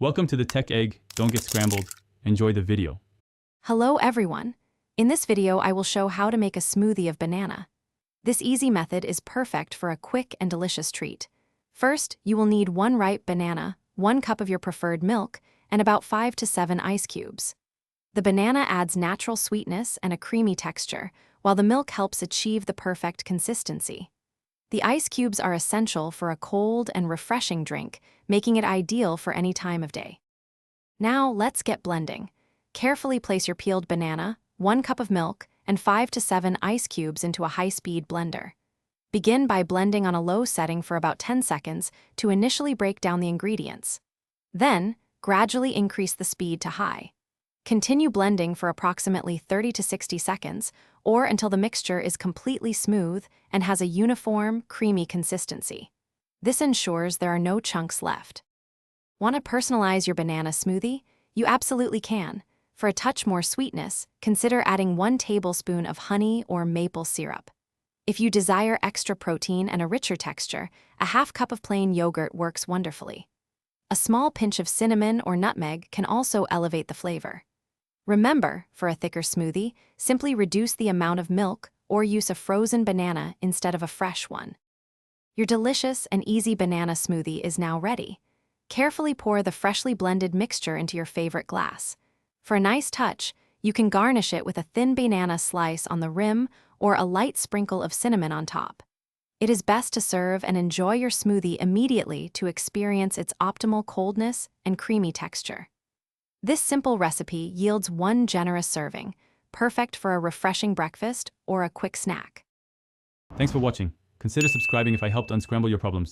Welcome to the Tech Egg. Don't get scrambled. Enjoy the video. Hello everyone. In this video I will show how to make a smoothie of banana. This easy method is perfect for a quick and delicious treat. First, you will need 1 ripe banana, 1 cup of your preferred milk, and about 5 to 7 ice cubes. The banana adds natural sweetness and a creamy texture, while the milk helps achieve the perfect consistency. The ice cubes are essential for a cold and refreshing drink, making it ideal for any time of day. Now let's get blending. Carefully place your peeled banana, 1 cup of milk, and 5 to 7 ice cubes into a high-speed blender. Begin by blending on a low setting for about 10 seconds to initially break down the ingredients. Then, gradually increase the speed to high. Continue blending for approximately 30 to 60 seconds, or until the mixture is completely smooth and has a uniform, creamy consistency. This ensures there are no chunks left. Want to personalize your banana smoothie? You absolutely can. For a touch more sweetness, consider adding 1 tablespoon of honey or maple syrup. If you desire extra protein and a richer texture, a half cup of plain yogurt works wonderfully. A small pinch of cinnamon or nutmeg can also elevate the flavor. Remember, for a thicker smoothie, simply reduce the amount of milk or use a frozen banana instead of a fresh one. Your delicious and easy banana smoothie is now ready. Carefully pour the freshly blended mixture into your favorite glass. For a nice touch, you can garnish it with a thin banana slice on the rim or a light sprinkle of cinnamon on top. It is best to serve and enjoy your smoothie immediately to experience its optimal coldness and creamy texture. This simple recipe yields 1 generous serving, perfect for a refreshing breakfast or a quick snack. Thanks for watching. Consider subscribing if I helped unscramble your problems.